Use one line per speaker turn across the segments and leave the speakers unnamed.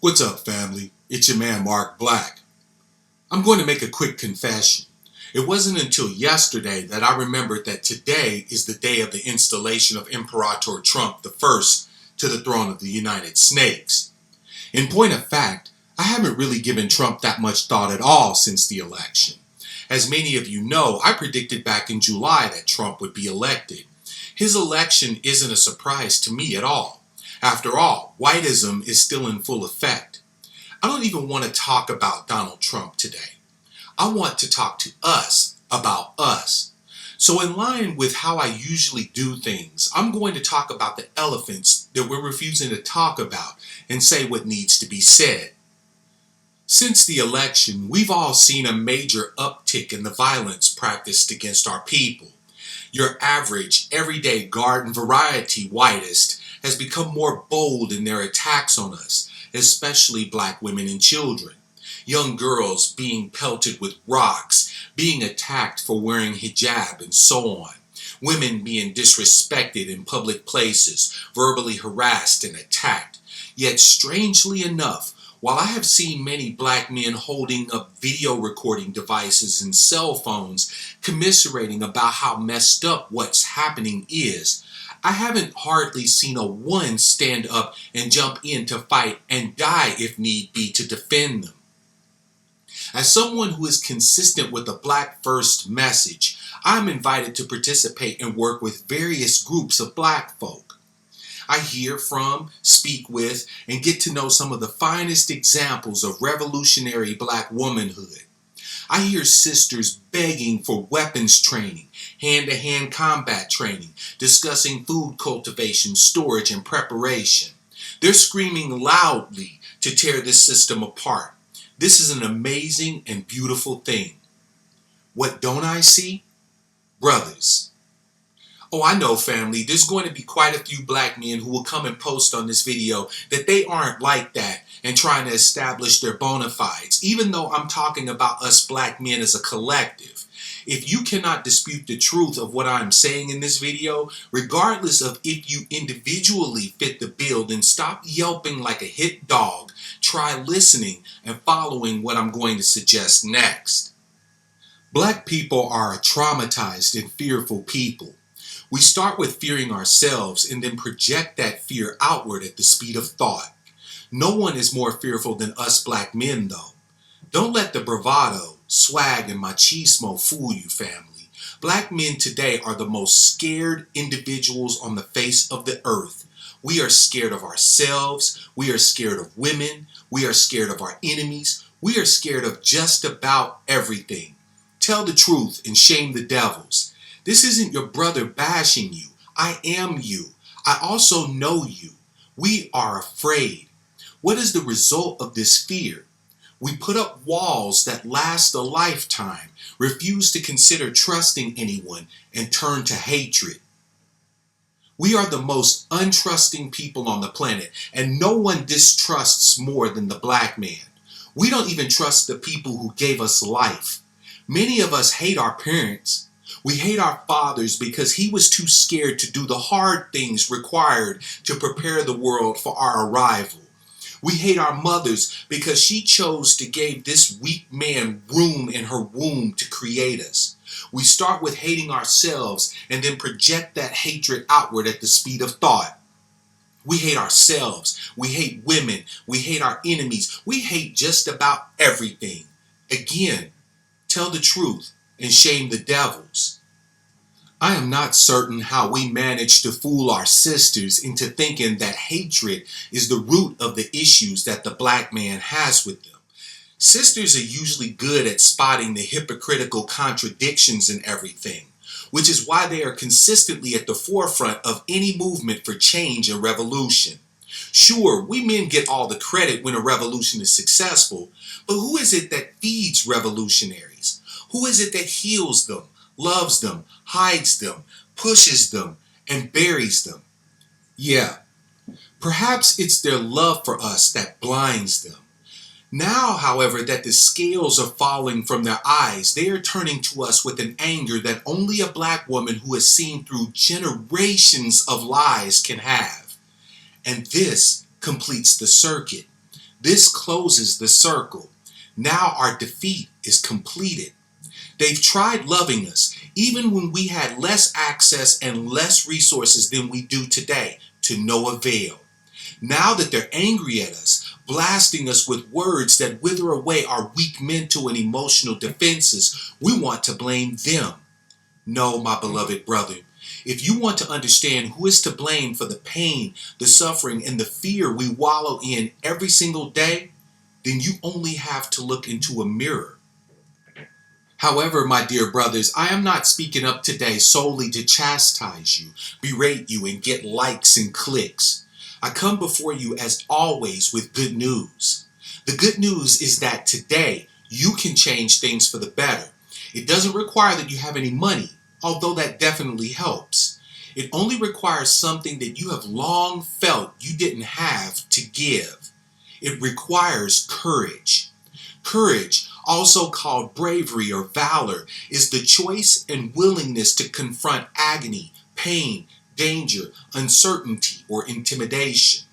What's up, family? It's your man, Mark Black. I'm going to make a quick confession. It wasn't until yesterday that I remembered that today is the day of the installation of Imperator Trump I to the throne of the United Snakes. In point of fact, I haven't really given Trump that much thought at all since the election. As many of you know, I predicted back in July that Trump would be elected. His election isn't a surprise to me at all. After all, whiteism is still in full effect. I don't even want to talk about Donald Trump today. I want to talk to us about us. So in line with how I usually do things, I'm going to talk about the elephants that we're refusing to talk about and say what needs to be said. Since the election, we've all seen a major uptick in the violence practiced against our people. Your average, everyday garden variety whiteist has become more bold in their attacks on us, especially black women and children. Young girls being pelted with rocks, being attacked for wearing hijab, and so on. Women being disrespected in public places, verbally harassed and attacked. Yet strangely enough, while I have seen many black men holding up video recording devices and cell phones commiserating about how messed up what's happening is, I haven't hardly seen a one stand up and jump in to fight and die if need be to defend them. As someone who is consistent with the Black First message, I'm invited to participate and work with various groups of black folk. I hear from, speak with, and get to know some of the finest examples of revolutionary black womanhood. I hear sisters begging for weapons training, hand-to-hand combat training, discussing food cultivation, storage, and preparation. They're screaming loudly to tear this system apart. This is an amazing and beautiful thing. What don't I see? Brothers. Oh, I know, family, there's going to be quite a few black men who will come and post on this video that they aren't like that and trying to establish their bona fides, even though I'm talking about us black men as a collective. If you cannot dispute the truth of what I'm saying in this video, regardless of if you individually fit the bill, then stop yelping like a hit dog, try listening and following what I'm going to suggest next. Black people are a traumatized and fearful people. We start with fearing ourselves and then project that fear outward at the speed of thought. No one is more fearful than us black men, though. Don't let the bravado, swag, and machismo fool you, family. Black men today are the most scared individuals on the face of the earth. We are scared of ourselves. We are scared of women. We are scared of our enemies. We are scared of just about everything. Tell the truth and shame the devils. This isn't your brother bashing you. I am you. I also know you. We are afraid. What is the result of this fear? We put up walls that last a lifetime, refuse to consider trusting anyone, and turn to hatred. We are the most untrusting people on the planet, and no one distrusts more than the black man. We don't even trust the people who gave us life. Many of us hate our parents. We hate our fathers because he was too scared to do the hard things required to prepare the world for our arrival. We hate our mothers because she chose to give this weak man room in her womb to create us. We start with hating ourselves and then project that hatred outward at the speed of thought. We hate ourselves. We hate women. We hate our enemies. We hate just about everything. Again, tell the truth and shame the devils. I am not certain how we manage to fool our sisters into thinking that hatred is the root of the issues that the black man has with them. Sisters are usually good at spotting the hypocritical contradictions in everything, which is why they are consistently at the forefront of any movement for change and revolution. Sure, we men get all the credit when a revolution is successful, but who is it that feeds revolutionaries? Who is it that heals them, loves them, hides them, pushes them, and buries them? Yeah, perhaps it's their love for us that blinds them. Now, however, that the scales are falling from their eyes, they are turning to us with an anger that only a black woman who has seen through generations of lies can have. And this completes the circuit. This closes the circle. Now our defeat is completed. They've tried loving us, even when we had less access and less resources than we do today, to no avail. Now that they're angry at us, blasting us with words that wither away our weak mental and emotional defenses, we want to blame them. No, my beloved brother, if you want to understand who is to blame for the pain, the suffering, and the fear we wallow in every single day, then you only have to look into a mirror. However, my dear brothers, I am not speaking up today solely to chastise you, berate you, and get likes and clicks. I come before you as always with good news. The good news is that today you can change things for the better. It doesn't require that you have any money, although that definitely helps. It only requires something that you have long felt you didn't have to give. It requires courage. Courage, also called bravery or valor, is the choice and willingness to confront agony, pain, danger, uncertainty, or intimidation.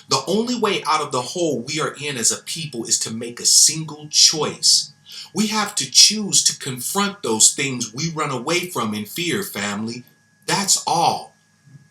The only way out of the hole we are in as a people is to make a single choice. We have to choose to confront those things we run away from in fear, family. That's all.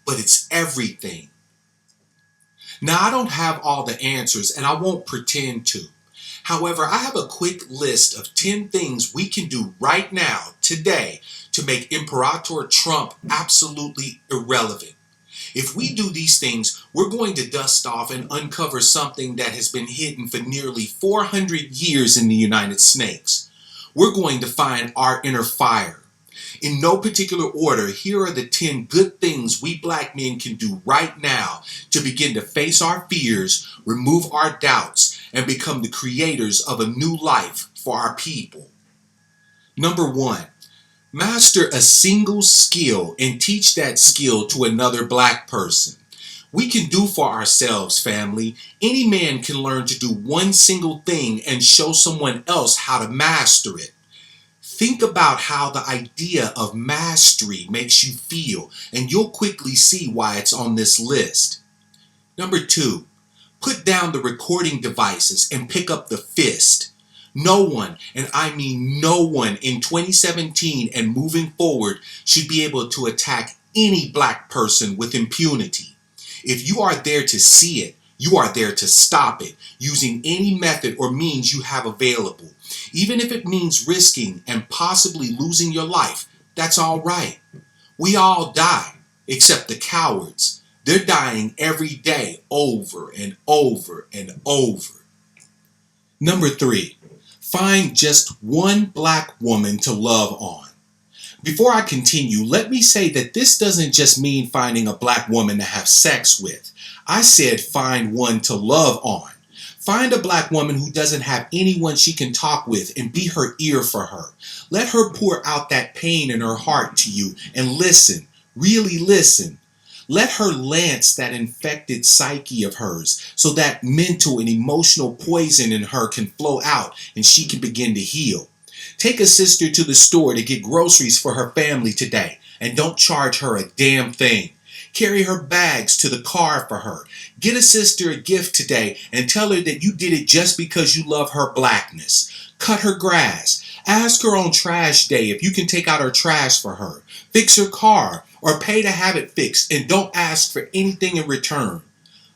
But it's everything. Now, I don't have all the answers, and I won't pretend to. However, I have a quick list of 10 things we can do right now, today, to make Imperator Trump absolutely irrelevant. If we do these things, we're going to dust off and uncover something that has been hidden for nearly 400 years in the United States. We're going to find our inner fire. In no particular order, here are the 10 good things we black men can do right now to begin to face our fears, remove our doubts, and become the creators of a new life for our people. Number 1, master a single skill and teach that skill to another black person. We can do for ourselves, family. Any man can learn to do one single thing and show someone else how to master it. Think about how the idea of mastery makes you feel, and you'll quickly see why it's on this list. Number 2, put down the recording devices and pick up the fist. No one, and I mean no one, in 2017 and moving forward should be able to attack any black person with impunity. If you are there to see it, you are there to stop it using any method or means you have available. Even if it means risking and possibly losing your life, that's all right. We all die, except the cowards. They're dying every day over and over and over. Number 3, find just one black woman to love on. Before I continue, let me say that this doesn't just mean finding a black woman to have sex with. I said find one to love on. Find a black woman who doesn't have anyone she can talk with and be her ear for her. Let her pour out that pain in her heart to you and listen, really listen. Let her lance that infected psyche of hers so that mental and emotional poison in her can flow out and she can begin to heal. Take a sister to the store to get groceries for her family today and don't charge her a damn thing. Carry her bags to the car for her. Get a sister a gift today and tell her that you did it just because you love her blackness. Cut her grass. Ask her on trash day if you can take out her trash for her. Fix her car or pay to have it fixed and don't ask for anything in return.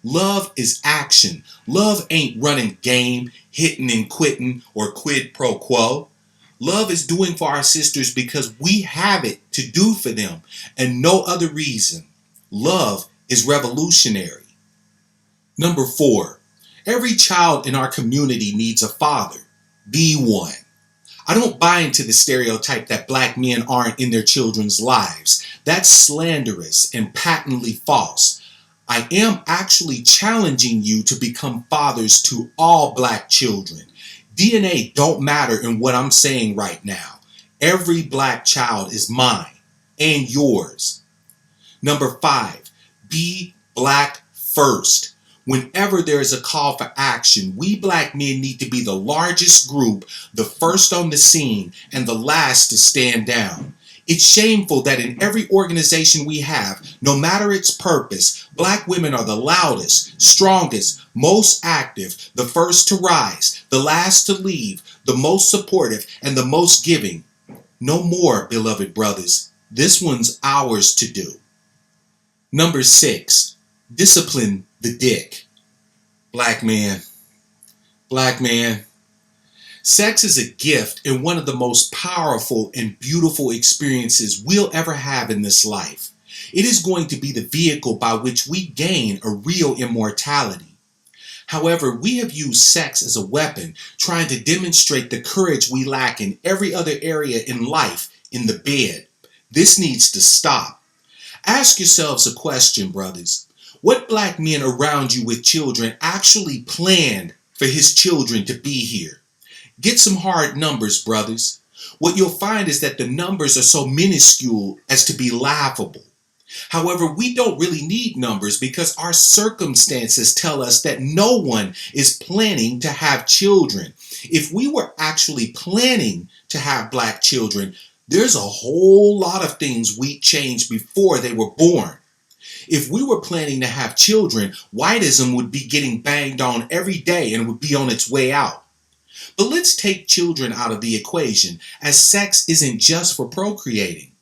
Love is action. Love ain't running game, hitting and quitting, or quid pro quo. Love is doing for our sisters because we have it to do for them and no other reason. Love is revolutionary. Number 4, every child in our community needs a father. Be one. I don't buy into the stereotype that black men aren't in their children's lives. That's slanderous and patently false. I am actually challenging you to become fathers to all black children. DNA don't matter in what I'm saying right now. Every black child is mine and yours. Number 5, be black first. Whenever there is a call for action, we black men need to be the largest group, the first on the scene, and the last to stand down. It's shameful that in every organization we have, no matter its purpose, black women are the loudest, strongest, most active, the first to rise, the last to leave, the most supportive, and the most giving. No more, beloved brothers. This one's ours to do. Number 6, discipline the dick. Black man, black man. Sex is a gift and one of the most powerful and beautiful experiences we'll ever have in this life. It is going to be the vehicle by which we gain a real immortality. However, we have used sex as a weapon, trying to demonstrate the courage we lack in every other area in life in the bed. This needs to stop. Ask yourselves a question, brothers. What black men around you with children actually planned for his children to be here? Get some hard numbers, brothers. What you'll find is that the numbers are so minuscule as to be laughable. However, we don't really need numbers because our circumstances tell us that no one is planning to have children. If we were actually planning to have black children, there's a whole lot of things we'd change before they were born. If we were planning to have children, whiteism would be getting banged on every day and would be on its way out. But let's take children out of the equation, as sex isn't just for procreating.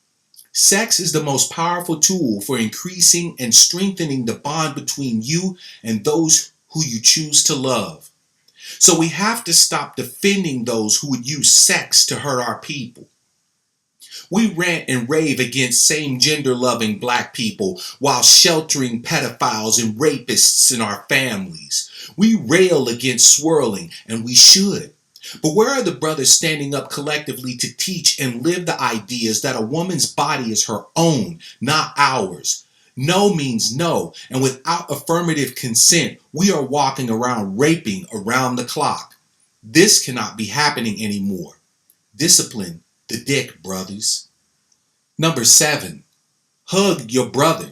Sex is the most powerful tool for increasing and strengthening the bond between you and those who you choose to love. So we have to stop defending those who would use sex to hurt our people. We rant and rave against same-gender loving black people while sheltering pedophiles and rapists in our families. We rail against swirling, and we should. But where are the brothers standing up collectively to teach and live the ideas that a woman's body is her own, not ours? No means no, and without affirmative consent, we are walking around raping around the clock. This cannot be happening anymore. Discipline the dick, brothers. Number 7, hug your brother.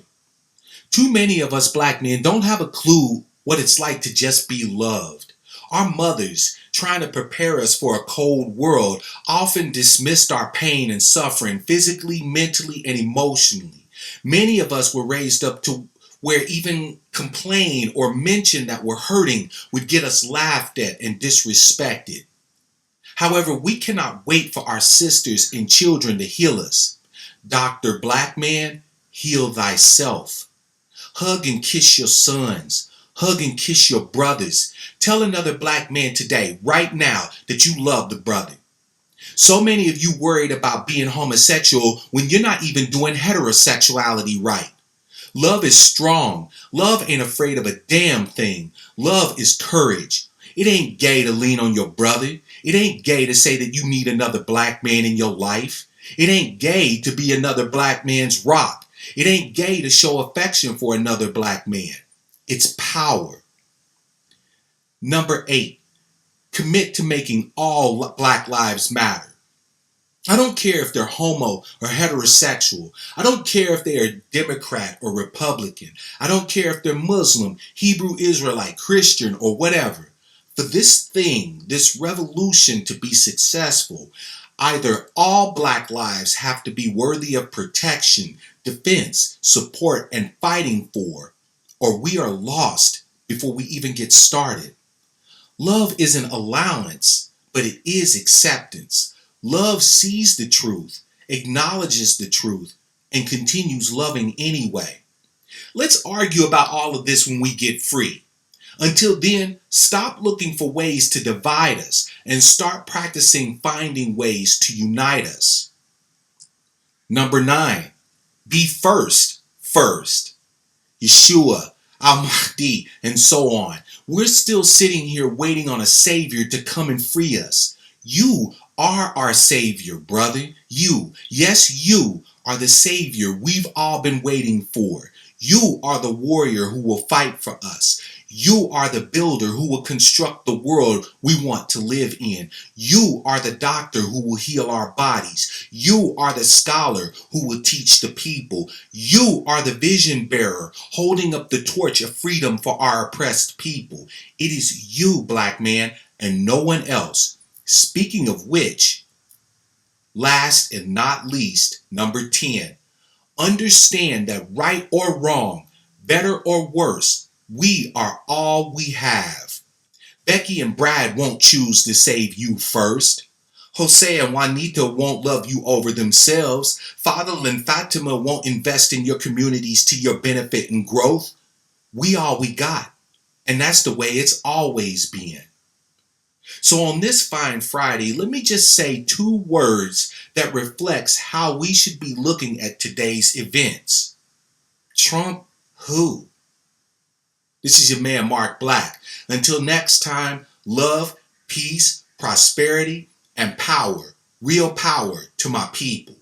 Too many of us black men don't have a clue what it's like to just be loved. Our mothers, trying to prepare us for a cold world, often dismissed our pain and suffering physically, mentally, and emotionally. Many of us were raised up to where even complain or mention that we're hurting would get us laughed at and disrespected. However, we cannot wait for our sisters and children to heal us. Dr. Black Man, heal thyself. Hug and kiss your sons. Hug and kiss your brothers. Tell another black man today, right now, that you love the brother. So many of you worried about being homosexual when you're not even doing heterosexuality right. Love is strong. Love ain't afraid of a damn thing. Love is courage. It ain't gay to lean on your brother. It ain't gay to say that you need another black man in your life. It ain't gay to be another black man's rock. It ain't gay to show affection for another black man. It's power. Number 8, commit to making all black lives matter. I don't care if they're homo or heterosexual. I don't care if they are Democrat or Republican. I don't care if they're Muslim, Hebrew Israelite, Christian, or whatever. For this thing, this revolution to be successful, either all black lives have to be worthy of protection, defense, support, and fighting for, or we are lost before we even get started. Love isn't allowance, but it is acceptance. Love sees the truth, acknowledges the truth, and continues loving anyway. Let's argue about all of this when we get free. Until then, stop looking for ways to divide us and start practicing finding ways to unite us. Number 9, be first. Yeshua, Al-Mahdi, and so on. We're still sitting here waiting on a Savior to come and free us. You are our Savior, brother. You, yes, you are the Savior we've all been waiting for. You are the warrior who will fight for us. You are the builder who will construct the world we want to live in. You are the doctor who will heal our bodies. You are the scholar who will teach the people. You are the vision bearer holding up the torch of freedom for our oppressed people. It is you, black man, and no one else. Speaking of which, Last and not least, number 10, understand that right or wrong, better or worse, we are all we have. Becky and Brad won't choose to save you first. Jose and Juanita won't love you over themselves. Fadil and Fatima won't invest in your communities to your benefit and growth. We all we got. And that's the way it's always been. So on this fine Friday, let me just say 2 words that reflects how we should be looking at today's events. Trump who? This is your man Mark Black. Until next time, love, peace, prosperity, and power. Real power to my people.